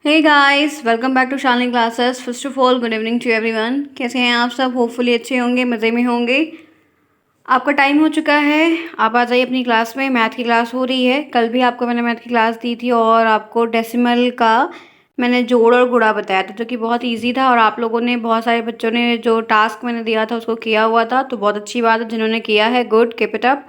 Hey guys, welcome back to Shalini classes. First of all good evening to everyone. कैसे हैं आप सब? Hopefully अच्छे होंगे, मज़े में होंगे। आपका टाइम हो चुका है, आप आ जाइए अपनी क्लास में। मैथ की क्लास हो रही है। कल भी आपको मैंने मैथ की क्लास दी थी और आपको डेसिमल का मैंने जोड़ और गुणा बताया था, जो कि बहुत ईजी था। और आप लोगों ने, बहुत सारे बच्चों ने जो टास्क मैंने दिया था उसको किया हुआ था, तो बहुत अच्छी बात है। जिन्होंने किया है, गुड, कीप इट अप।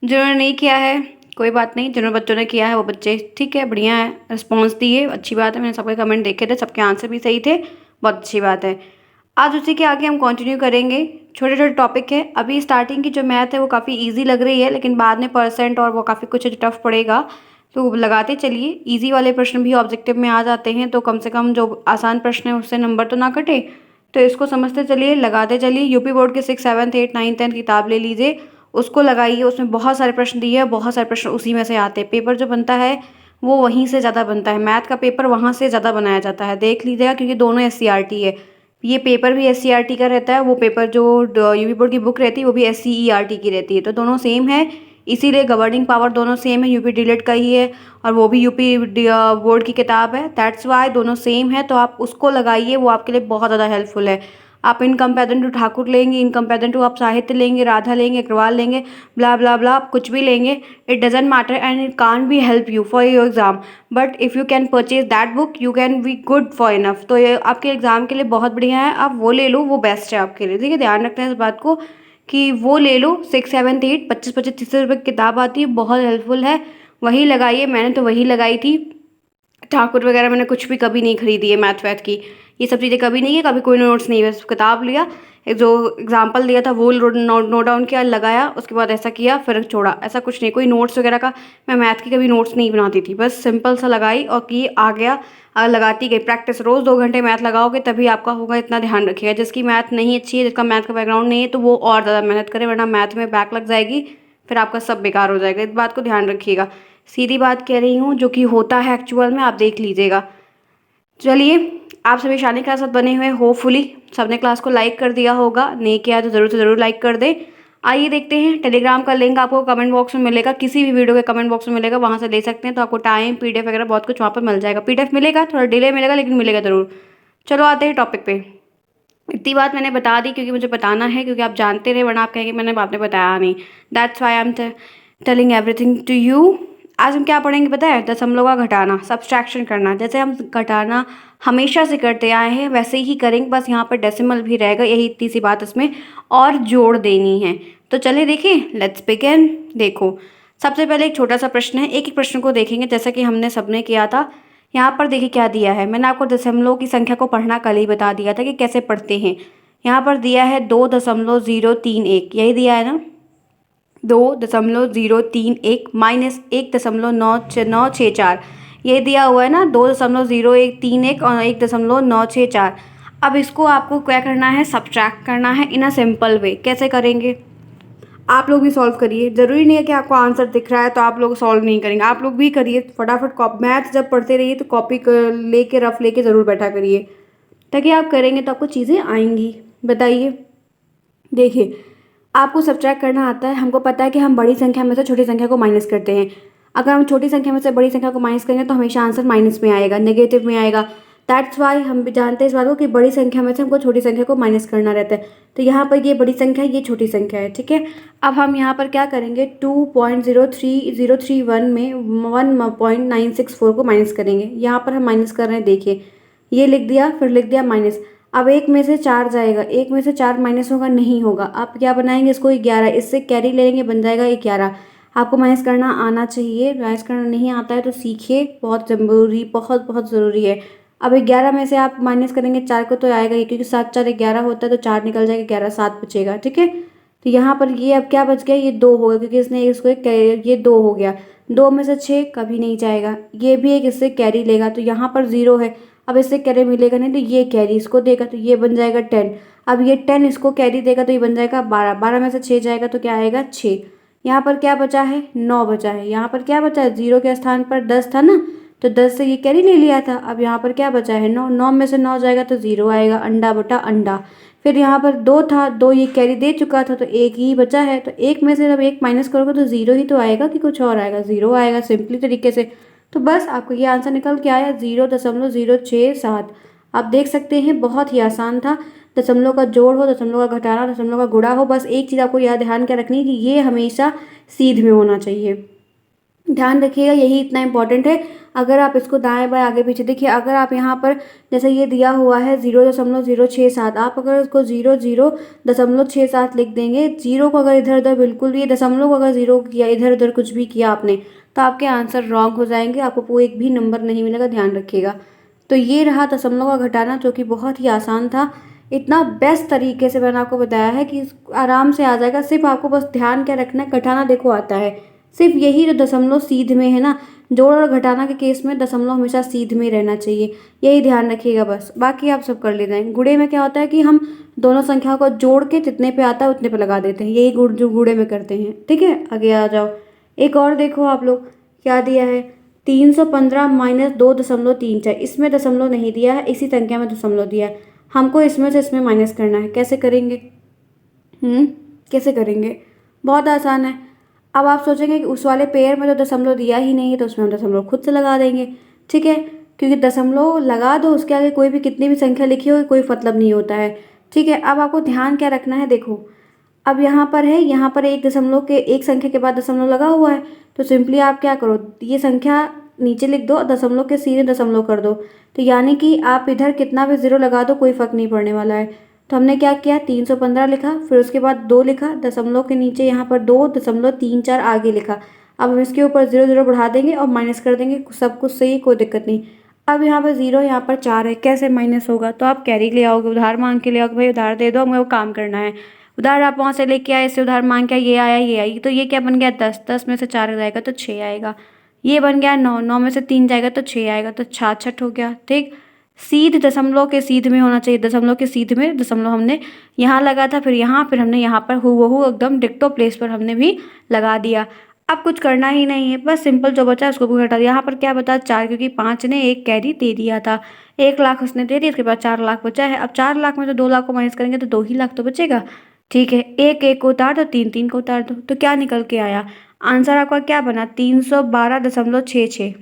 जिन्होंने नहीं किया है, कोई बात नहीं। जिन्होंने बच्चों ने किया है वो बच्चे ठीक है, बढ़िया है, रिस्पॉन्स दिए, अच्छी बात है। मैंने सबके कमेंट देखे थे, सबके आंसर भी सही थे, बहुत अच्छी बात है। आज उसी के आगे हम कंटिन्यू करेंगे। छोटे छोटे टॉपिक है। अभी स्टार्टिंग की जो मैथ है वो काफ़ी इजी लग रही है, लेकिन बाद में परसेंट और वो काफ़ी कुछ टफ पड़ेगा, तो लगाते चलिए। इजी वाले प्रश्न भी ऑब्जेक्टिव में आ जाते हैं, तो कम से कम जो आसान प्रश्न है उससे नंबर तो ना कटे। तो इसको समझते चलिए, लगाते चलिए। यूपी बोर्ड के 6, 7, 8, 9, 10 किताब ले लीजिए, उसको लगाइए। उसमें बहुत सारे प्रश्न दिए हैं, बहुत सारे प्रश्न उसी में से आते हैं। पेपर जो बनता है वो वहीं से ज़्यादा बनता है। मैथ का पेपर वहाँ से ज़्यादा बनाया जाता है, देख लीजिएगा, क्योंकि दोनों SCERT है। ये पेपर भी SCERT का रहता है, वो पेपर जो यूपी बोर्ड की बुक रहती है वो भी SCERT की रहती है, तो दोनों सेम है। इसीलिए गवर्निंग पावर दोनों सेम है, यूपी डिलीट का ही है और वो भी यूपी बोर्ड की किताब है। दैट्स वाई दोनों सेम है, तो आप उसको लगाइए, वो आपके लिए बहुत ज़्यादा हेल्पफुल है। आप इन कंपेरिजन टू ठाकुर लेंगे, इन कंपेरिजन टू आप साहित्य लेंगे, राधा लेंगे, अग्रवाल लेंगे, ब्ला ब्ला ब्ला, आप कुछ भी लेंगे, it doesn't matter and it can't be help you for your exam. But if you can purchase that book you can be good for enough. तो ये आपके एग्जाम के लिए बहुत बढ़िया है, आप वो ले लो, वो बेस्ट है आपके लिए। ठीक है, ध्यान रखते हैं इस बात को कि वो ले लो। 6, 7, 8, 25, 30 रुपये की किताब आती है, बहुत हेल्पफुल है, वही लगाइए। मैंने तो वही लगाई थी। ठाकुर वगैरह मैंने कुछ भी कभी नहीं खरीदी है, मैथ वैथ की ये सब चीज़ें कभी नहीं है, कभी कोई नोट्स नहीं है। बस किताब लिया, एक जो एग्जाम्पल दिया था वो नोट डाउन किया, लगाया, उसके बाद ऐसा किया, फिर छोड़ा। ऐसा कुछ नहीं, कोई नोट्स वगैरह का मैं मैथ की कभी नोट्स नहीं बनाती थी, बस सिंपल सा लगाई और की आ गया। लगाती गई प्रैक्टिस, रोज़ 2 घंटे मैथ लगाओगे तभी आपका होगा। इतना ध्यान रखिएगा। जिसकी मैथ नहीं अच्छी है, जिसका मैथ का बैकग्राउंड नहीं है, तो वो और ज़्यादा मेहनत करे, वरना मैथ में बैक लग जाएगी, फिर आपका सब बेकार हो जाएगा। इस बात को ध्यान रखिएगा। सीधी बात कह रही हूँ, जो कि होता है एक्चुअल में, आप देख लीजिएगा। चलिए, आप सभी शालिनी के साथ बने हुए, होपफुली सबने क्लास को लाइक कर दिया होगा, नहीं किया तो ज़रूर से ज़रूर लाइक कर दें। आइए देखते हैं, टेलीग्राम का लिंक आपको कमेंट बॉक्स में मिलेगा, किसी भी वीडियो के कमेंट बॉक्स में मिलेगा, वहाँ से ले सकते हैं। तो आपको टाइम, PDF वगैरह बहुत कुछ वहाँ पर मिल जाएगा। PDF मिलेगा, थोड़ा डिले मिलेगा, लेकिन मिलेगा ज़रूर। चलो आते हैं टॉपिक पे। इतनी बात मैंने बता दी क्योंकि मुझे बताना है, क्योंकि आप जानते रहे, वरना आप कहेंगे मैंने आपने बताया नहीं। That's why I am telling everything to you. आज हम क्या पढ़ेंगे पता है? दशमलव का घटाना, सब्सट्रैक्शन करना। जैसे हम घटाना हमेशा से करते आए हैं वैसे ही करेंगे, बस यहाँ पर डेसिमल भी रहेगा, यही इतनी सी बात इसमें और जोड़ देनी है। तो चलिए देखें, लेट्स बिगिन। देखो, सबसे पहले एक छोटा सा प्रश्न है, एक एक प्रश्न को देखेंगे जैसा कि हमने सबने किया था। यहाँ पर देखिए क्या दिया है। मैंने आपको दशमलव की संख्या को पढ़ना कल ही बता दिया था कि कैसे पढ़ते हैं। यहाँ पर दिया है 2.031, यही दिया है ना, 2.031 माइनस 1.964, ये दिया हुआ है ना, 2.0131 और 1.964। अब इसको आपको क्या करना है? सब्ट्रैक्ट करना है इन अ सिंपल वे। कैसे करेंगे? आप लोग भी सॉल्व करिए। ज़रूरी नहीं है कि आपको आंसर दिख रहा है तो आप लोग सॉल्व नहीं करेंगे, आप लोग भी करिए फटाफट। मैथ जब पढ़ते रहिए तो कॉपी लेके, रफ लेके ज़रूर बैठा करिए, ताकि आप करेंगे तो आपको चीज़ें आएंगी। बताइए, देखिए, आपको सब्ट्रैक्ट करना आता है, हमको पता है कि हम बड़ी संख्या में से छोटी संख्या को माइनस करते हैं। अगर हम छोटी संख्या में से बड़ी संख्या को माइनस करेंगे तो हमेशा आंसर माइनस में आएगा, नेगेटिव में आएगा। दैट्स वाई हम भी जानते हैं इस बात को कि बड़ी संख्या में से हमको छोटी संख्या को माइनस करना रहता है। तो यहाँ पर ये बड़ी संख्या है, ये छोटी संख्या है, ठीक है। अब हम यहाँ पर क्या करेंगे? 2.03031 में 1.964 को माइनस करेंगे। यहाँ पर हम माइनस कर रहे हैं, देखिए, ये लिख दिया, फिर लिख दिया माइनस। अब 1 में से 4 जाएगा, 1 में से 4 माइनस होगा, नहीं होगा। आप क्या बनाएंगे? इसको 11, इससे कैरी ले लेंगे, बन जाएगा 11। आपको माइनस करना आना चाहिए, माइनस करना नहीं आता है तो सीखिए, बहुत ज़रूरी, बहुत बहुत ज़रूरी है। अब 11 में से आप माइनस करेंगे 4 को तो आएगा ही, क्योंकि 7 4 11 होता है, तो 4 निकल जाएगा, 11 7 बचेगा, ठीक है। तो यहाँ पर ये अब क्या बच गया? ये 2 होगा, क्योंकि इसने इसको ये 2 हो गया। 2 में से 6 कभी नहीं जाएगा, ये भी एक इससे कैरी लेगा, तो यहाँ पर 0 है। अब इससे कैरी मिलेगा नहीं, तो ये कैरी इसको देगा, तो ये बन जाएगा 10। अब ये 10 इसको कैरी देगा, तो ये बन जाएगा 12। 12 में से 6 जाएगा तो क्या आएगा? 6। यहाँ पर क्या बचा है? 9 बचा है। यहाँ पर क्या बचा है? 0 के स्थान पर 10 था ना, तो 10 से ये कैरी ले लिया था। अब यहाँ पर क्या बचा है? 9। 9 में से 9 जाएगा तो 0 आएगा, अंडा बटा अंडा। फिर यहाँ पर 2 था, 2 ये कैरी दे चुका था, तो 1 ही बचा है। तो 1 में से जब 1 माइनस करोगे तो 0 ही तो आएगा कि कुछ और आएगा? 0 आएगा, सिंपली तरीके से। तो बस आपको ये आंसर निकल के आया 0.067। आप देख सकते हैं बहुत ही आसान था। दशमलव का जोड़ हो, दशमलव का घटाना, दशमलव का गुणा हो, बस एक चीज़ आपको याद ध्यान क्या रखनी है कि ये हमेशा सीध में होना चाहिए। ध्यान रखिएगा, यही इतना इम्पोर्टेंट है। अगर आप इसको दाएं बाएं आगे पीछे देखिए, अगर आप यहाँ पर जैसे ये दिया हुआ है 0.067, आप अगर उसको 0.067 लिख देंगे, जीरो को अगर इधर उधर बिल्कुल भी दशमलव को अगर जीरो किया, इधर उधर कुछ भी किया आपने, तो आपके आंसर रॉन्ग हो जाएंगे, आपको कोई एक भी नंबर नहीं मिलेगा, ध्यान रखिएगा। तो ये रहा दशमलव का घटाना, जो कि बहुत ही आसान था। इतना बेस्ट तरीके से मैंने आपको बताया है कि आराम से आ जाएगा। सिर्फ आपको बस ध्यान क्या रखना है, घटाना देखो आता है, सिर्फ यही जो दशमलव सीध में है ना, जोड़ और घटाना के केस में दशमलव हमेशा सीध में रहना चाहिए, यही ध्यान रखिएगा बस। बाकी आप सब कर लेते हैं। गुणे में क्या होता है कि हम दोनों संख्याओं को जोड़ के जितने पे आता है उतने पे लगा देते हैं, यही गुण जो गुणे में करते हैं। ठीक है, आगे आ जाओ। एक और देखो आप लोग क्या दिया है, 315 माइनस 2.34। इसमें दशमलव नहीं दिया है, इसी संख्या में दशमलव दिया है। हमको इसमें से इसमें माइनस करना है, कैसे करेंगे? कैसे करेंगे? बहुत आसान है। अब आप सोचेंगे कि उस वाले पेयर में तो दशमलव दिया ही नहीं है, तो उसमें हम दशमलव खुद से लगा देंगे। ठीक है, क्योंकि दशमलव लगा दो, उसके आगे कोई भी कितनी भी संख्या लिखी हो कोई मतलब नहीं होता है। ठीक है, अब आपको ध्यान क्या रखना है, देखो अब यहाँ पर है, यहाँ पर एक दशमलव के एक संख्या के बाद दशमलव लगा हुआ है, तो सिंपली आप क्या करो, ये संख्या नीचे लिख दो, दशमलव के सीधे दशमलव कर दो। तो यानी कि आप इधर कितना भी जीरो लगा दो, कोई फर्क नहीं पड़ने वाला है। तो हमने क्या किया, 315 लिखा, फिर उसके बाद 2 लिखा, दशमलव के नीचे यहाँ पर 2.34 आगे लिखा। अब हम इसके ऊपर 0 0 बढ़ा देंगे और माइनस कर देंगे, सब कुछ सही, कोई दिक्कत नहीं। अब यहाँ पर 0, यहाँ पर 4 है, कैसे माइनस होगा? तो आप कैरी ले आओगे, उधार मांग के ले आओगे, भाई उधार दे दो, हमें वो काम करना है। उधार आप वहाँ से लेके आए, इससे उधार मांग के ये आया, ये आई, तो ये क्या बन गया, 10, 10 में से 4 जाएगा तो 6 आएगा। ये बन गया 9, 9 में से 3 जाएगा तो 6 आएगा, तो 66 हो गया। ठीक, सीध दशमलव के सीध में होना चाहिए, दशमलव के सीध में दशमलव हमने यहाँ लगा था, फिर यहाँ, फिर हमने यहाँ पर हूबहू एकदम डिक्टो प्लेस पर हमने भी लगा दिया। अब कुछ करना ही नहीं है, बस सिंपल जो बचा उसको भी घटा दिया। यहाँ पर क्या बता, 4, क्योंकि 5 ने एक कैरी दे दिया था, 1 लाख उसने दे दिया, उसके बाद 4 लाख बचा है। अब 4 लाख में से 2 लाख को माइनस करेंगे तो 2 ही लाख तो बचेगा। ठीक है, एक एक को उतार दो, 3 3 को उतार दो, तो क्या निकल के आया आंसर आपका, क्या बना, 312.66।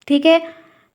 ठीक है,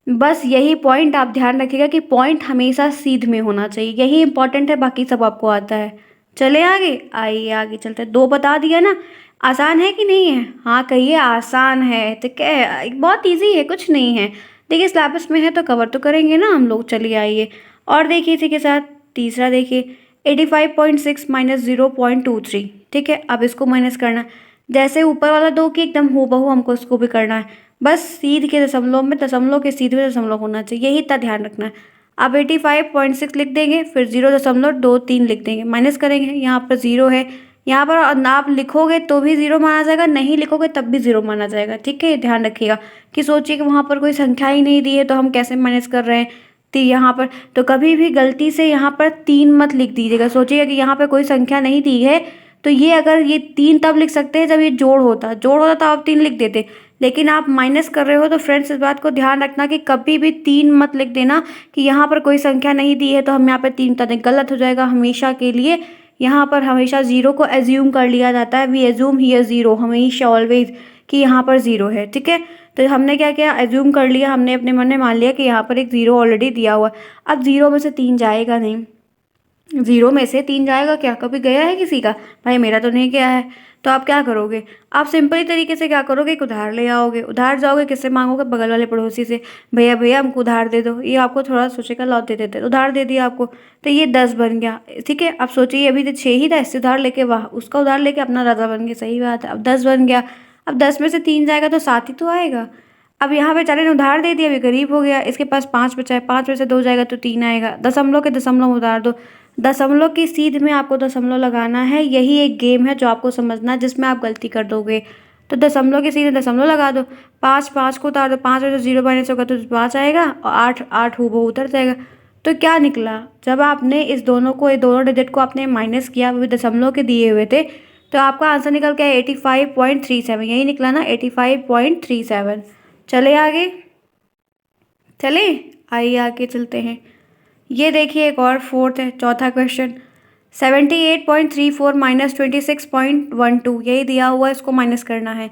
बस यही पॉइंट आप ध्यान रखिएगा कि पॉइंट हमेशा सीध में होना चाहिए, यही इंपॉर्टेंट है, बाकी सब आपको आता है। चले आगे, आइए आगे चलते हैं। 2 बता दिया ना, आसान है कि नहीं है? हाँ कहिए, आसान है तो क्या है, बहुत इजी है, कुछ नहीं है। देखिए सिलेबस में है तो कवर तो करेंगे ना हम लोग। चलिए आइए और देखिए इसी के साथ तीसरा देखिए, 85.6 माइनस 0.23। ठीक है, अब इसको माइनस करना, जैसे ऊपर वाला 2 की एकदम हूबहू हमको इसको भी करना है, बस सीध के दशमलव में, दशमलव के सीध में दशमलव होना चाहिए, यही इतना ध्यान रखना है। अब 85.6 लिख देंगे, फिर 0.23 लिख देंगे, माइनस करेंगे, यहाँ पर 0 है, यहाँ पर आप लिखोगे तो भी 0 माना जाएगा, नहीं लिखोगे तब भी 0 माना जाएगा। ठीक है, ध्यान रखिएगा कि सोचिए कि वहाँ पर कोई संख्या ही नहीं दी है तो हम कैसे माइनस कर रहे हैं। तो यहाँ पर तो कभी भी गलती से यहाँ पर 3 मत लिख दीजिएगा, सोचिएगा कि यहाँ पर कोई संख्या नहीं दी है, तो ये अगर ये 3 तब लिख सकते हैं जब ये जोड़ होता तो आप 3 लिख देते, लेकिन आप माइनस कर रहे हो, तो फ्रेंड्स इस बात को ध्यान रखना कि कभी भी 3 मत लिख देना कि यहाँ पर कोई संख्या नहीं दी है तो हम यहाँ पर 3 कर दें, गलत हो जाएगा हमेशा के लिए। यहाँ पर हमेशा 0 को एज्यूम कर लिया जाता है, वी एज्यूम हियर 0, हमेशा ऑलवेज कि यहाँ पर 0 है। ठीक है, तो हमने क्या किया, एज्यूम कर लिया, हमने अपने मन में मान लिया कि यहाँ पर एक 0 ऑलरेडी दिया हुआ है। अब 0 में से 3 जाएगा नहीं, 0 में से 3 जाएगा क्या, कभी गया है किसी का? भाई मेरा तो नहीं गया है। तो आप क्या करोगे, आप सिंपली तरीके से क्या करोगे, एक उधार ले आओगे, उधार जाओगे किससे मांगोगे, बगल वाले पड़ोसी से, भैया भैया हमको उधार दे दो, ये आपको थोड़ा सोचेगा, लौट दे देते, उधार दे दिया आपको, तो ये 10 बन गया। ठीक है, अब सोचिए अभी तो 6 ही था, इससे उधार लेके वाह, उसका उधार लेके अपना राजा बन गया, सही बात है, अब 10 बन गया। अब 10 में से 3 जाएगा तो 7 ही तो आएगा। अब यहाँ बेचारे ने उधार दे दिया, अभी गरीब हो गया, इसके पास 5 बचा है, 5 में से 2 जाएगा तो 3 आएगा, दशमलव के दशमलव उधार दो, दशमलव की सीध में आपको दशमलव लगाना है, यही एक गेम है जो आपको समझना है, जिसमें आप गलती कर दोगे। तो दशमलव की सीधे दशमलव लगा दो, 5 5 को उतार दो, 5 में से 0 माइनस होगा तो 5 आएगा, और 8 8 हूबहू उतर जाएगा। तो क्या निकला, जब आपने इस दोनों को, ये दोनों डिजिट को आपने माइनस किया, वो भी दशमलव के दिए हुए थे, तो आपका आंसर निकल के 85.37, यही निकला ना, 85.37। चले आगे, चले आइए आगे चलते हैं। ये देखिए एक और फोर्थ है, चौथा क्वेश्चन, 78.34 माइनस 26.12, यही दिया हुआ है, इसको माइनस करना है।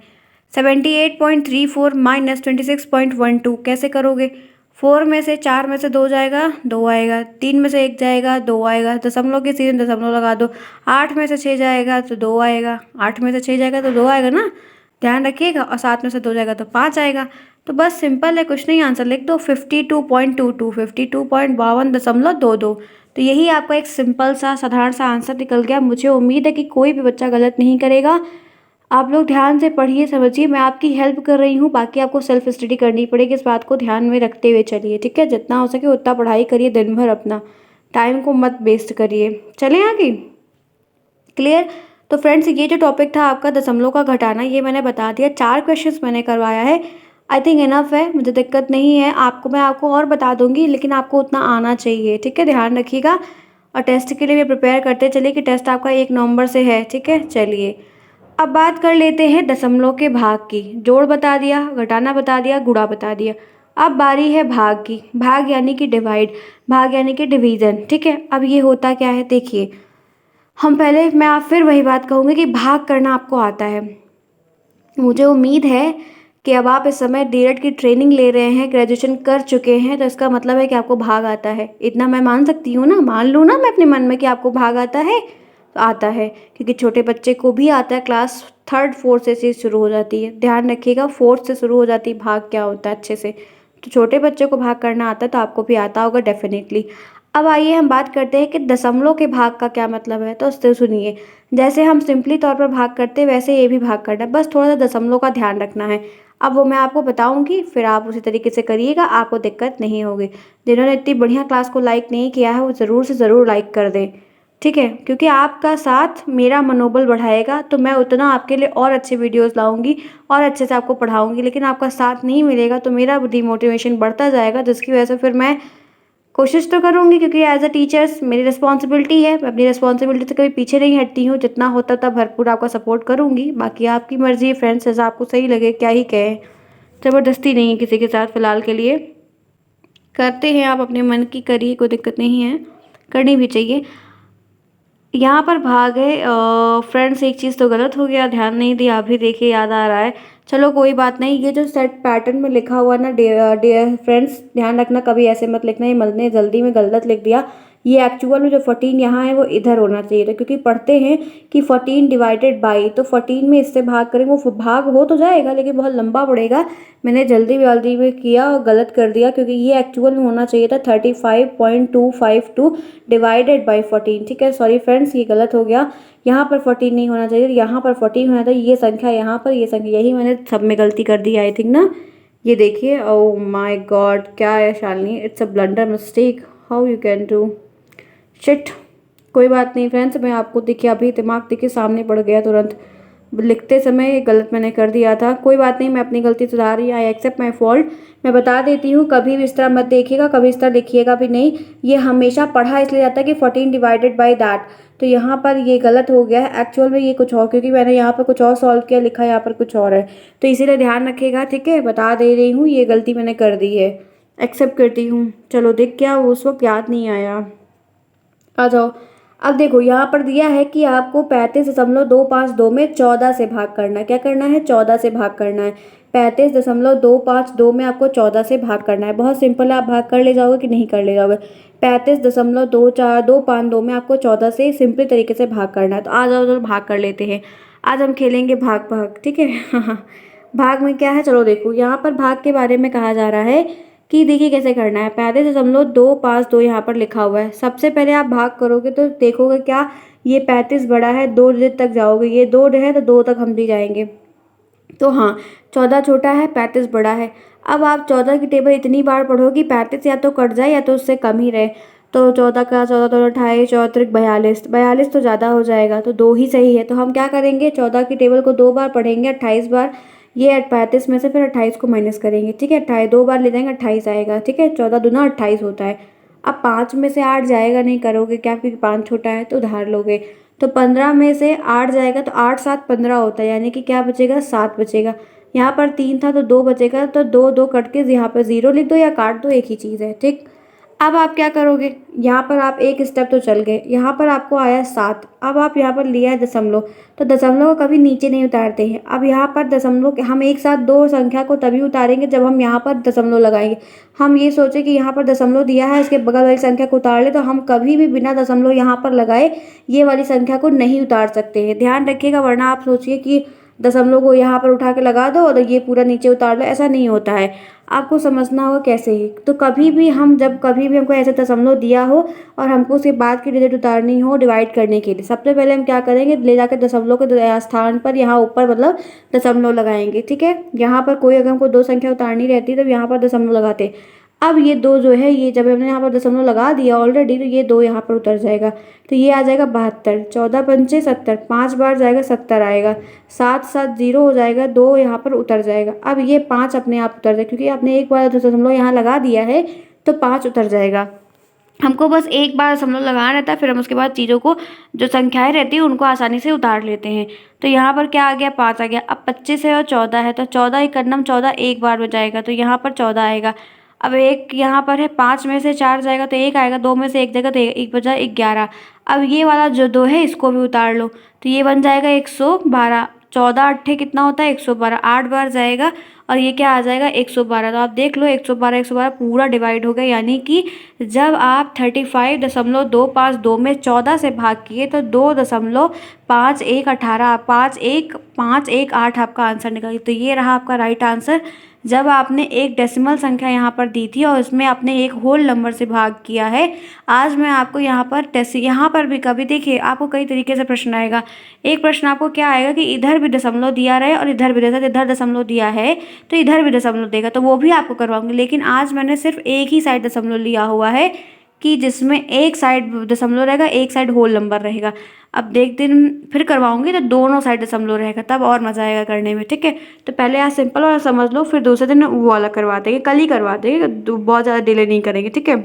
78.34 माइनस 26.12 कैसे करोगे? 4 में से 4 में से 2 जाएगा, 2 आएगा, 3 में से 1 जाएगा, 2 आएगा, दशमलव के सीधे दशमलव लगा दो। 8 में से 6 जाएगा तो 2 आएगा, 8 में से 6 जाएगा तो 2 आएगा ना, ध्यान रखिएगा। और 7 में से 2 जाएगा तो 5 आएगा। तो बस सिंपल है, कुछ नहीं, आंसर लिख दो 52.22, 52.5222। तो यही आपका एक सिंपल सा साधारण सा आंसर निकल गया। मुझे उम्मीद है कि कोई भी बच्चा गलत नहीं करेगा। आप लोग ध्यान से पढ़िए, समझिए, मैं आपकी हेल्प कर रही हूँ, बाकी आपको सेल्फ स्टडी करनी पड़ेगी। इस बात को ध्यान में रखते हुए चलिए, ठीक है। जितना हो सके उतना पढ़ाई करिए, दिन भर अपना टाइम को मत वेस्ट करिए। चलें आगे, क्लियर। तो फ्रेंड्स, ये जो टॉपिक था आपका दशमलव का घटाना, ये मैंने बता दिया। 4 क्वेश्चंस मैंने करवाया है, आई थिंक इनफ है, मुझे दिक्कत नहीं है। मैं आपको और बता दूंगी, लेकिन आपको उतना आना चाहिए, ठीक है। ध्यान रखिएगा और टेस्ट के लिए भी प्रिपेयर करते चलिए कि टेस्ट आपका 1 नवंबर से है, ठीक है। चलिए अब बात कर लेते हैं दशमलव के भाग की। जोड़ बता दिया, घटाना बता दिया, गुणा बता दिया। अब बारी है भाग की। भाग यानी कि डिवाइड, भाग यानी कि डिवीज़न, ठीक है। अब ये होता क्या है, देखिए, मैं आप फिर वही बात कहूँगी कि भाग करना आपको आता है। मुझे उम्मीद है कि अब आप इस समय डीएलएड की ट्रेनिंग ले रहे हैं, ग्रेजुएशन कर चुके हैं, तो इसका मतलब है कि आपको भाग आता है। इतना मैं मान सकती हूँ ना, मान लूँ ना मैं अपने मन में कि आपको भाग आता है, तो आता है, क्योंकि छोटे बच्चे को भी आता है। क्लास 3rd 4th से चीज़ शुरू हो जाती है, ध्यान रखिएगा, 4th से शुरू हो जाती है भाग क्या होता है अच्छे से। तो छोटे बच्चे को भाग करना आता है, तो आपको भी आता होगा डेफिनेटली। अब आइए हम बात करते हैं कि दशमलव के भाग का क्या मतलब है। तो उससे सुनिए, जैसे हम सिंपली तौर पर भाग करते हैं, वैसे ये भी भाग करना है, बस थोड़ा सा दशमलव का ध्यान रखना है। अब वो मैं आपको बताऊंगी, फिर आप उसी तरीके से करिएगा, आपको दिक्कत नहीं होगी। जिन्होंने इतनी बढ़िया क्लास को लाइक नहीं किया है, वो ज़रूर से ज़रूर लाइक कर दें, ठीक है, क्योंकि आपका साथ मेरा मनोबल बढ़ाएगा। तो मैं उतना आपके लिए और अच्छे वीडियोस लाऊंगी और अच्छे से आपको पढ़ाऊंगी, लेकिन आपका साथ नहीं मिलेगा तो मेरा डिमोटिवेशन बढ़ता जाएगा, जिसकी वजह से फिर मैं कोशिश तो करूँगी, क्योंकि एज अ टीचर्स मेरी रिस्पॉन्सिबिलिटी है, मैं अपनी रिस्पॉन्सिबिलिटी से कभी पीछे नहीं हटती हूँ। जितना होता था भरपूर आपका सपोर्ट करूँगी, बाकी आपकी मर्ज़ी है फ्रेंड्स, जैसा आपको सही लगे, क्या ही कहें, ज़बरदस्ती नहीं है किसी के साथ फ़िलहाल के लिए। करते हैं आप अपने मन की करिए, कोई दिक्कत नहीं है, करनी भी चाहिए। यहाँ पर भाग है फ्रेंड्स, एक चीज़ तो गलत हो गया, ध्यान नहीं दिया, अभी देखिए याद आ रहा है। चलो कोई बात नहीं, ये जो सेट पैटर्न में लिखा हुआ ना डियर फ्रेंड्स, ध्यान रखना, कभी ऐसे मत लिखना, ये मैंने जल्दी में गलत लिख दिया। ये एक्चुअल में जो 14 यहाँ है वो इधर होना चाहिए था, क्योंकि पढ़ते हैं कि 14 डिवाइडेड बाई, तो 14 में इससे भाग करेंगे, वो भाग हो तो जाएगा लेकिन बहुत लंबा पड़ेगा। मैंने जल्दी में किया और गलत कर दिया, क्योंकि ये एक्चुअल में होना चाहिए था 35.252 डिवाइडेड बाई 14, ठीक है। सॉरी फ्रेंड्स, ये गलत हो गया, यहाँ पर 14 नहीं होना चाहिए, यहाँ पर 14 होना था। ये संख्या यहाँ पर, ये संख्या, यही मैंने सब में गलती कर दी आई थिंक ना। ये देखिए, ओह माय गॉड, क्या है Shalini, it's a blunder mistake, how you can do shit. कोई बात नहीं फ्रेंड्स, मैं आपको देखिए अभी दिमाग देखिए सामने पड़ गया तुरंत, लिखते समय गलत मैंने कर दिया था। कोई बात नहीं, मैं अपनी गलती सुधार रही, आई एक्सेप्ट माई फॉल्ट। मैं बता देती हूँ, कभी भी इस तरह मत देखिएगा, कभी इस तरह लिखिएगा भी नहीं। ये हमेशा पढ़ा इसलिए जाता है कि 14 डिवाइडेड बाई दैट, तो यहाँ पर ये गलत हो गया है। एक्चुअल में ये कुछ और, क्योंकि मैंने यहाँ पर कुछ और सॉल्व किया, लिखा यहाँ पर कुछ और है, तो इसीलिए ध्यान रखिएगा, ठीक है। बता दे रही हूँ, ये गलती मैंने कर दी है, एक्सेप्ट करती हूँ। चलो देख, क्या उस वक्त याद नहीं आया, आ जाओ। अब देखो, यहाँ पर दिया है कि आपको 35.252 में 14 से भाग करना है। क्या करना है? 14 से भाग करना है। 35.252 में आपको 14 से भाग करना है। बहुत सिंपल है, आप भाग कर ले जाओगे कि नहीं कर ले जाओगे? 35.24252 में आपको 14 से सिंपल तरीके से भाग करना है। तो आ जाओ, चलो भाग कर लेते हैं। आज हम खेलेंगे भाग भाग, ठीक है। भाग में क्या है, चलो देखो, यहाँ पर भाग के बारे में कहा जा रहा है कि देखिए कैसे करना है। 35.252 यहाँ पर लिखा हुआ है। सबसे पहले आप भाग करोगे तो देखोगे क्या, ये 35 बड़ा है, 2 डिजिट तक जाओगे, ये 2 है तो 2 तक हम भी जाएंगे। तो हाँ, 14 छोटा है, 35 बड़ा है। अब आप 14 की टेबल इतनी बार पढ़ो कि 35 या तो कट जाए या तो उससे कम ही रहे। तो 14 का 14 तो 28, 14 42, 42 तो ज़्यादा हो जाएगा, तो 2 ही सही है। तो हम क्या करेंगे, 14 की टेबल को 2 बार पढ़ेंगे, 28 बार। ये 35 में से फिर 28 को माइनस करेंगे, ठीक है। 28 2 बार ले जाएंगे, 28 आएगा, ठीक है। 14 दूना 28 होता है। अब 5 में से 8 जाएगा नहीं, करोगे क्या, क्योंकि 5 छोटा है तो उधार लोगे। तो 15 में से 8 जाएगा, तो 8 7 15 होता है, यानी कि क्या बचेगा, 7 बचेगा। यहाँ पर 3 था तो 2 बचेगा, तो 2 2 कट के यहाँ पर 0 लिख दो या काट दो, एक ही चीज़ है, ठीक। अब आप क्या करोगे, यहाँ पर आप एक स्टेप तो चल गए, यहाँ पर आपको आया 7, अब आप यहाँ पर लिया है दशमलव, तो दशमलव को कभी नीचे नहीं उतारते हैं। अब यहाँ पर दशमलव के हम एक साथ दो संख्या को तभी उतारेंगे जब हम यहाँ पर दशमलव लगाएंगे। हम ये सोचे कि यहाँ पर दशमलव दिया है, इसके बगल वाली संख्या को उतार ले, तो हम कभी भी बिना दशमलव यहाँ पर लगाए ये वाली संख्या को नहीं उतार सकते हैं। ध्यान रखिएगा, वरना आप सोचिए कि दशमलव को यहाँ पर उठा के लगा दो और ये पूरा नीचे उतार लो, ऐसा नहीं होता है। आपको समझना होगा कैसे ही। तो कभी भी हम जब कभी भी हमको ऐसे दशमलव दिया हो और हमको उसके बाद की डिजिट उतारनी हो डिवाइड करने के लिए, सबसे पहले हम क्या करेंगे, ले जाकर दशमलव के स्थान पर यहाँ ऊपर मतलब दशमलव लगाएंगे। ठीक है, यहाँ पर कोई अगर हमको दो संख्या उतारनी रहती है तो यहाँ पर दशमलव लगाते। अब ये दो जो है, ये जब हमने यहाँ पर दशमलव लगा दिया ऑलरेडी, तो ये दो यहाँ पर उतर जाएगा, तो ये आ जाएगा 72, 14 पंचे 70, 5 बार जाएगा 70 आएगा, 7 7 0 हो जाएगा, 2 यहाँ पर उतर जाएगा। अब ये 5 अपने आप उतर जाएगा, क्योंकि आपने एक बार दशमलव यहाँ लगा दिया है तो 5 उतर जाएगा। हमको बस एक बार दशमलव लगाना रहता है, फिर हम उसके बाद चीज़ों को, जो संख्याएं रहती हैं उनको आसानी से उतार लेते हैं। तो यहाँ पर क्या आ गया, 5 आ गया। अब 25 है और 14 है, तो 14 एक कदम 14 एक बार में जाएगा, तो यहाँ पर 14 आएगा। अब एक यहाँ पर है, 5 में से 4 जाएगा तो 1 आएगा, 2 में से 1 जाएगा तो 1 बचा 11। अब ये वाला जो 2 है इसको भी उतार लो, तो ये बन जाएगा 112। 14 अट्ठे कितना होता है 112, 8 बार जाएगा और ये क्या आ जाएगा 112। तो आप देख लो 112 112 पूरा डिवाइड हो गया, यानी कि जब आप 35.252 में 14 से भाग किए तो 2.51 18, 5 1 आपका आंसर निकल गया। तो ये रहा आपका राइट आंसर। जब आपने एक डेसिमल संख्या यहाँ पर दी थी और इसमें आपने एक होल नंबर से भाग किया है। आज मैं आपको यहाँ पर भी कभी देखिए, आपको कई तरीके से प्रश्न आएगा। एक प्रश्न आपको क्या आएगा कि इधर भी दशमलव दिया रहे और इधर भी, जैसे इधर दशमलव दिया है तो इधर भी दशमलव देगा, तो वो भी आपको करवाऊंगी। लेकिन आज मैंने सिर्फ एक ही साइड दशमलव लिया हुआ है कि जिसमें एक साइड दशमलव रहेगा, एक साइड होल नंबर रहेगा। अब देख दिन फिर करवाऊंगी तो दोनों साइड दशमलव रहेगा, तब और मज़ा आएगा करने में। ठीक है, तो पहले आज सिंपल वाला समझ लो, फिर दूसरे दिन वो वाला करवा देंगे, कल ही करवा देंगे, बहुत ज़्यादा डिले नहीं करेंगे। ठीक है।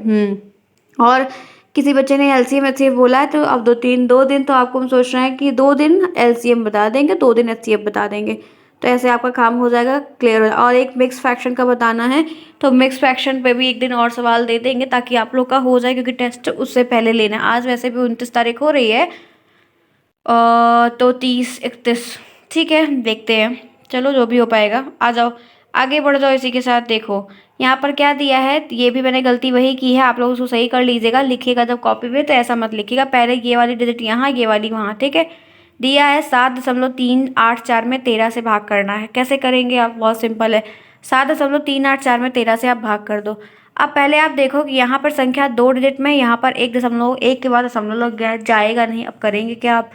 और किसी बच्चे ने एलसीएम एचसीएफ बोला है, तो अब 2 दिन तो आपको हम सोच रहे हैं कि 2 दिन एलसीएम बता देंगे, 2 दिन एचसीएफ बता देंगे, तो ऐसे आपका काम हो जाएगा क्लियर हो। और एक मिक्स फ्रैक्शन का बताना है, तो मिक्स फ्रैक्शन पे भी एक दिन और सवाल दे देंगे ताकि आप लोग का हो जाए, क्योंकि टेस्ट उससे पहले लेना है। आज वैसे भी 29 तारीख हो रही है, तो 30 31, ठीक है, देखते हैं। चलो जो भी हो पाएगा, आ जाओ आगे बढ़ जाओ। इसी के साथ देखो यहाँ पर क्या दिया है, ये भी मैंने गलती वही की है, आप लोग उसको सही कर लीजिएगा। लिखिएगा जब कॉपी में तो ऐसा मत लिखिएगा, पहले ये वाली डिजिट यहाँ, ये वाली वहाँ। ठीक है, दिया है 7.384 में 13 से भाग करना है। कैसे करेंगे आप, बहुत सिंपल है, 7.384 में 13 से आप भाग कर दो। अब पहले आप देखो कि यहाँ पर संख्या 2 डिजिट में, यहाँ पर 1 के बाद दशमलव लग गया, जाएगा नहीं। अब करेंगे क्या आप,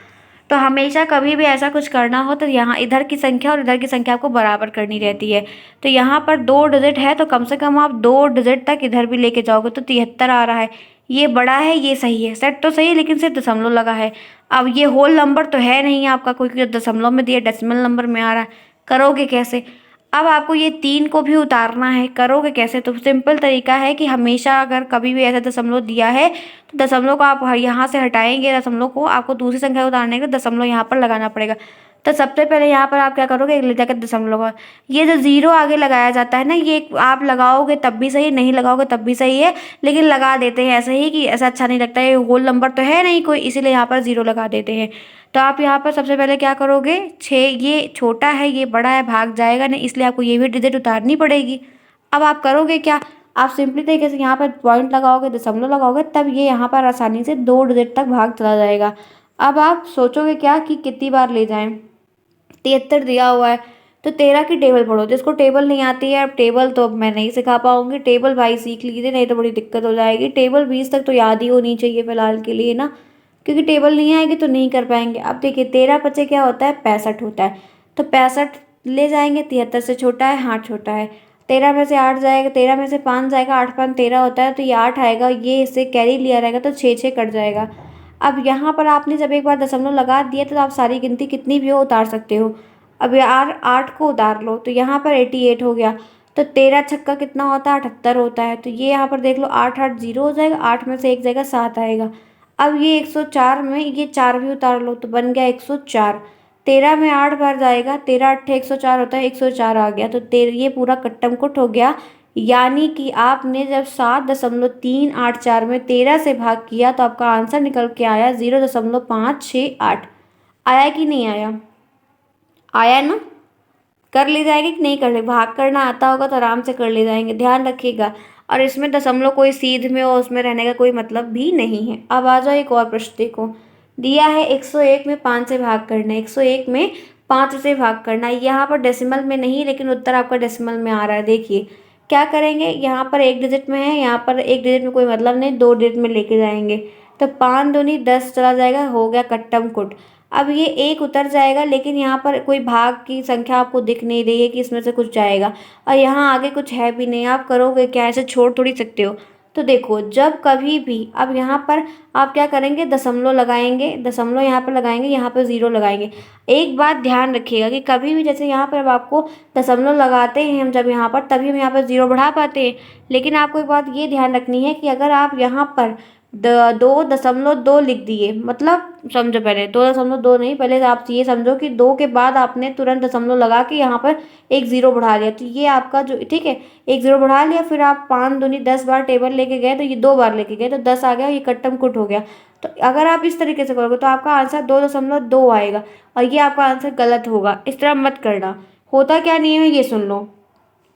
तो हमेशा कभी भी ऐसा कुछ करना हो तो यहाँ इधर की संख्या और इधर की संख्या आपको बराबर करनी रहती है। तो यहाँ पर 2 डिजिट है तो कम से कम आप 2 डिजिट तक इधर भी लेके जाओगे, तो 73 आ रहा है। ये बड़ा है, ये सही है, सेट तो सही है, लेकिन सिर्फ दशमलव लगा है। अब ये होल नंबर तो है नहीं आपका, कोई दशमलव में दिया, डेसिमल नंबर में आ रहा है। करोगे कैसे, अब आपको ये 3 को भी उतारना है, करोगे कैसे, तो सिंपल तरीका है कि हमेशा अगर कभी भी ऐसा दशमलव दिया है तो दशमलव को आप यहाँ से हटाएंगे, दशमलव को आपको दूसरी संख्या उतारने के लिए दशमलव यहाँ पर लगाना पड़ेगा। तो सबसे पहले यहाँ पर आप क्या करोगे, ले जाकर दशमलव, ये जो 0 आगे लगाया जाता है ना, ये आप लगाओगे तब भी सही, नहीं लगाओगे तब भी सही है, लेकिन लगा देते हैं ऐसे ही कि ऐसा अच्छा नहीं लगता है, होल नंबर तो है नहीं कोई, इसीलिए यहाँ पर 0 लगा देते हैं। तो आप यहाँ पर सबसे पहले क्या करोगे, 6, ये छोटा है ये बड़ा है, भाग जाएगा नहीं, इसलिए आपको ये भी डिजिट उतारनी पड़ेगी। अब आप करोगे क्या, आप सिंपली तरीके से यहाँ पर पॉइंट लगाओगे, दशमलव लगाओगे, तब ये यहाँ पर आसानी से 2 डिजिट तक भाग चला जाएगा। अब आप सोचोगे क्या कि कितनी बार ले जाएं, 73 दिया हुआ है, तो 13 की टेबल पढ़ो। जिसको टेबल नहीं आती है, अब टेबल तो मैं नहीं सिखा पाऊंगी, टेबल भाई सीख लीजिए, नहीं तो बड़ी दिक्कत हो जाएगी। टेबल 20 तक तो याद ही होनी चाहिए फिलहाल के लिए ना, क्योंकि टेबल नहीं आएगी तो नहीं कर पाएंगे। अब देखिए 13 पचे क्या होता है, 65 होता है, तो 65 ले जाएंगे, 73 से छोटा है, हाँ छोटा है। 13 में से 8 जाएगा, 13 में से 5 जाएगा, 8 5 13 होता है, तो ये 8 आएगा, ये इससे कैरी लिया रहेगा तो 6 6 कट जाएगा। अब यहाँ पर आपने जब एक बार दशमलव लगा दिया तो आप सारी गिनती कितनी भी हो उतार सकते हो। अब यार 8 को उतार लो, तो यहाँ पर 88 हो गया, तो 13 छक्का कितना होता है, 78 होता है। तो ये यहाँ पर देख लो 8 8 0 हो जाएगा, 8 में से 1 जाएगा 7 आएगा। अब ये 104 में ये 4 भी उतार लो, तो बन गया 104। 13 में 8 बार जाएगा, 13 8 104 होता है, 104 आ गया, तो ये पूरा कट्टम कुट हो गया। यानी कि आपने जब 7.384 में 13 से भाग किया तो आपका आंसर निकल के आया 0.568। आया कि नहीं आया? आया ना? कर ले जाएंगे कि नहीं कर ले? भाग करना आता होगा तो आराम से कर ले जाएंगे, ध्यान रखिएगा। और इसमें दशमलव कोई सीध में और उसमें रहने का कोई मतलब भी नहीं है। अब आ जाओ एक और प्रश्न देखो। दिया है 101 में 5 से भाग करना है, 101 में 5 से भाग करना है। यहाँ पर डेसिमल में नहीं, लेकिन उत्तर आपका डेसिमल में आ रहा है। देखिए क्या करेंगे, यहाँ पर एक डिजिट में है, यहाँ पर एक डिजिट में कोई मतलब नहीं, दो डिजिट में लेके जाएंगे। तो 5 दूनी 10 चला जाएगा, हो गया कट्टम कुट। अब ये एक उतर जाएगा, लेकिन यहाँ पर कोई भाग की संख्या आपको दिख नहीं रही है कि इसमें से कुछ जाएगा, और यहाँ आगे कुछ है भी नहीं। आप करोगे क्या? ऐसे छोड़ थोड़ी सकते हो। तो देखो जब कभी भी अब यहाँ पर आप क्या करेंगे, दशमलव लगाएंगे, दशमलव यहाँ पर लगाएंगे, यहाँ पर ज़ीरो लगाएंगे। एक बात ध्यान रखिएगा कि कभी भी जैसे यहाँ पर अब आपको दशमलव लगाते हैं हम जब यहाँ पर, तभी हम यहाँ पर ज़ीरो बढ़ा पाते हैं। लेकिन आपको एक बात ये ध्यान रखनी है कि अगर आप यहाँ पर 2.2 लिख दिए, मतलब समझो पहले 2.2 नहीं, पहले आप ये समझो कि 2 के बाद आपने तुरंत दशमलव लगा के यहाँ पर एक ज़ीरो बढ़ा लिया, तो ये आपका जो ठीक है, एक ज़ीरो बढ़ा लिया, फिर आप 5 दूनी 10 बार टेबल लेके गए तो ये 2 बार लेके गए तो 10 आ गया, ये कट्टम कुट हो गया। तो अगर आप इस तरीके से करोगे तो आपका आंसर 2.2 आएगा, और ये आपका आंसर गलत होगा। इस तरह मत करना। होता क्या नहीं है ये सुन लो।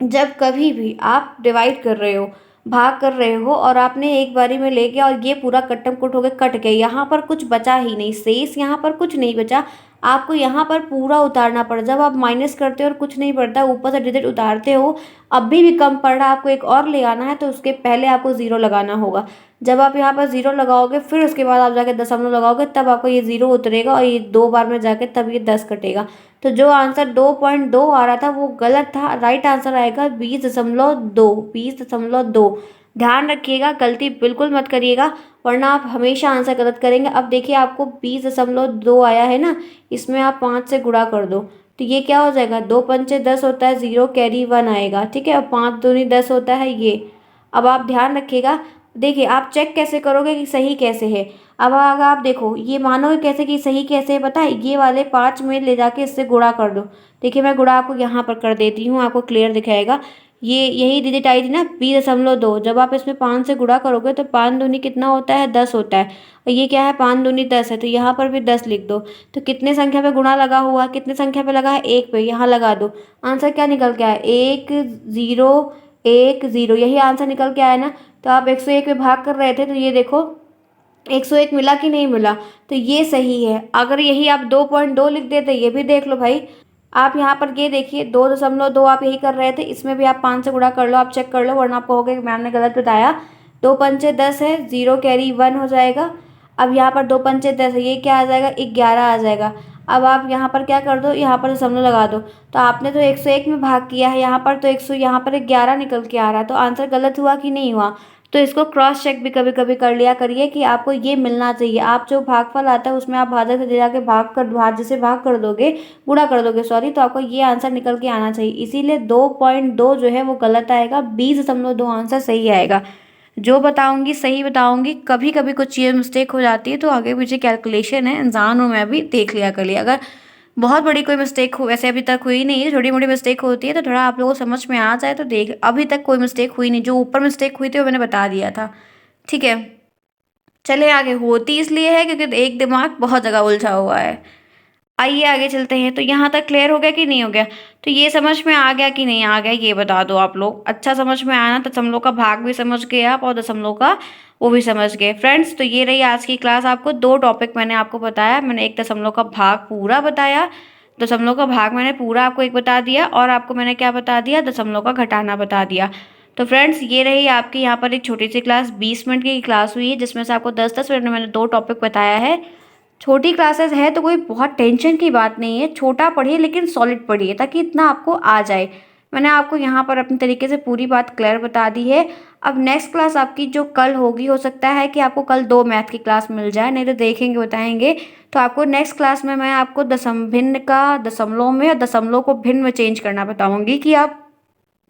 जब कभी भी आप डिवाइड कर रहे हो, भाग कर रहे हो, और आपने एक बारी में ले गया और ये पूरा कट्टम कुट हो गया, कट गया, यहाँ पर कुछ बचा ही नहीं, शेष यहाँ पर कुछ नहीं बचा, आपको यहाँ पर पूरा उतारना पड़ा। जब आप माइनस करते हो और कुछ नहीं बढ़ता, ऊपर से डिजिट उतारते हो, अभी भी कम पड़ रहा है, आपको एक और ले आना है, तो उसके पहले आपको ज़ीरो लगाना होगा। जब आप यहाँ पर ज़ीरो लगाओगे, फिर उसके बाद आप जाके दशमलव लगाओगे, तब आपको ये ज़ीरो उतरेगा, और ये 2 बार में जाके तब ये 10 कटेगा। तो जो आंसर 2.2 आ रहा था वो गलत था। राइट आंसर आएगा 20.2, 20.2। ध्यान रखिएगा, गलती बिल्कुल मत करिएगा, वरना आप हमेशा आंसर गलत करेंगे। अब देखिए आपको 20.2 आया है ना, इसमें आप 5 से गुणा कर दो, तो ये क्या हो जाएगा, 2 पंचे 10 होता है, 0 कैरी 1 आएगा, ठीक है। और 5 दूनी 10 होता है ये। अब आप ध्यान रखिएगा, देखिए आप चेक कैसे करोगे कि सही कैसे है। अब अगर आप देखो, ये मानोगे कैसे कि सही कैसे है, पता है, ये वाले 5 में ले जाके इससे गुणा कर दो। देखिए मैं गुणा आपको यहाँ पर कर देती हूँ, आपको क्लियर दिखाएगा। ये यही डिजिट आई थी ना 20.2, जब आप इसमें 5 से गुणा करोगे तो 5 दूनी कितना होता है, 10 होता है, और ये क्या है, 5 दूनी 10 है, तो यहाँ पर भी 10 लिख दो। तो कितने संख्या पे गुणा लगा हुआ, कितने संख्या पे लगा है, 1 पे, यहाँ लगा दो। आंसर क्या निकल के आया, 1 0 1 0, यही आंसर निकल के आया ना। तो आप 101 पे भाग कर रहे थे, तो ये देखो 101 मिला कि नहीं मिला, तो ये सही है। अगर यही आप 2.2 लिख देते, ये भी देख लो भाई, आप यहाँ पर ये देखिए 2.2 आप यही कर रहे थे, इसमें भी आप 5 से गुणा कर लो, आप चेक कर लो, वरना आप कहोगे कि मैम ने गलत बताया। 2 पंचे 10 है, 0 कैरी 1 हो जाएगा। अब यहाँ पर 2 पंचे 10 है, ये क्या आ जाएगा, 11 आ जाएगा। अब आप यहाँ पर क्या कर दो, यहाँ पर दशमलव लगा दो। तो आपने तो 101 में भाग किया है, यहाँ पर तो 100, यहाँ पर 11 निकल के आ रहा है, तो आंसर गलत हुआ कि नहीं हुआ। तो इसको क्रॉस चेक भी कभी कभी कर लिया करिए कि आपको ये मिलना चाहिए। आप जो भागफल आता है उसमें आप भाजक से जाके भाज्य से भाग कर दोगे, गुणा कर दोगे सॉरी, तो आपको ये आंसर निकल के आना चाहिए। इसीलिए 2.2 जो है वो गलत आएगा, 20.2 आंसर सही आएगा। जो बताऊंगी सही बताऊंगी, कभी कभी कुछ चीज़ मिस्टेक हो जाती है, तो आगे पीछे कैलकुलेशन है, इंसान हूँ मैं भी, देख लिया कर लिया। अगर बहुत बड़ी कोई मिस्टेक हो, वैसे अभी तक हुई नहीं है, छोटी मोटी मिस्टेक होती है, तो थोड़ा आप लोगों को समझ में आ जाए तो देख। अभी तक कोई मिस्टेक हुई नहीं, जो ऊपर मिस्टेक हुई थी वो मैंने बता दिया था, ठीक है। चले आगे, होती इसलिए है क्योंकि एक दिमाग बहुत जगह उलझा हुआ है। आइए आगे चलते हैं। तो यहाँ तक क्लियर हो गया कि नहीं हो गया, तो ये समझ में आ गया कि नहीं आ गया, ये बता दो आप लोग। अच्छा समझ में आया ना, दशमलव का भाग भी समझ गए आप, और दशमलव का वो भी समझ गए। फ्रेंड्स तो ये रही आज की क्लास। आपको 2 टॉपिक मैंने आपको बताया। मैंने एक दशमलव का भाग पूरा बताया, दशमलव का भाग मैंने पूरा आपको एक बता दिया, और आपको मैंने क्या बता दिया, दशमलव का घटाना बता दिया। तो फ्रेंड्स ये रही आपकी यहाँ पर एक छोटी सी क्लास, 20 मिनट की क्लास हुई है, जिसमें से आपको 10-10 मिनट में मैंने 2 टॉपिक बताया है। छोटी क्लासेस है तो कोई बहुत टेंशन की बात नहीं है, छोटा पढ़िए लेकिन सॉलिड पढ़िए, ताकि इतना आपको आ जाए। मैंने आपको यहाँ पर अपनी तरीके से पूरी बात क्लियर बता दी है। अब नेक्स्ट क्लास आपकी जो कल होगी, हो सकता है कि आपको कल 2 मैथ की क्लास मिल जाए, नहीं तो देखेंगे बताएंगे। तो आपको नेक्स्ट क्लास में मैं आपको भिन्न का दशमलव में, और दशमलव को भिन्न में चेंज करना बताऊंगी कि आप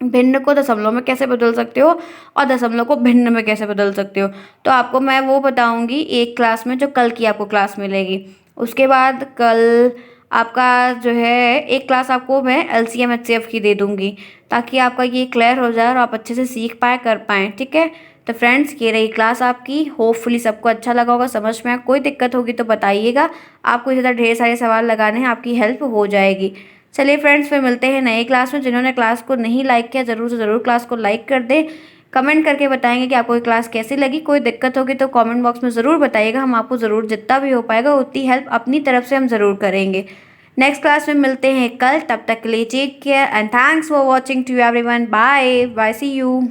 भिन्न को दशमलव में कैसे बदल सकते हो, और दशमलव को भिन्न में कैसे बदल सकते हो। तो आपको मैं वो बताऊंगी एक क्लास में, जो कल की आपको क्लास मिलेगी। उसके बाद कल आपका जो है एक क्लास आपको मैं एलसीएम एचसीएफ की दे दूँगी, ताकि आपका ये क्लियर हो जाए और आप अच्छे से सीख पाएँ, कर पाएँ, ठीक है। तो फ्रेंड्स ये रही क्लास आपकी, होपफुली सबको अच्छा लगा होगा, समझ में आया। कोई दिक्कत होगी तो बताइएगा, आपको इसी तरह ढेर सारे सवाल लगाने हैं, आपकी हेल्प हो जाएगी। चलिए फ्रेंड्स, फिर मिलते हैं नए क्लास में। जिन्होंने क्लास को नहीं लाइक किया ज़रूर से ज़रूर क्लास को लाइक कर दें, कमेंट करके बताएंगे कि आपको ये क्लास कैसी लगी। कोई दिक्कत होगी तो कमेंट बॉक्स में ज़रूर बताइएगा, हम आपको ज़रूर जितना भी हो पाएगा उतनी हेल्प अपनी तरफ से हम ज़रूर करेंगे। नेक्स्ट क्लास में मिलते हैं कल, तब तक के लिए take care and thanks for watching to everyone. Bye bye, see you.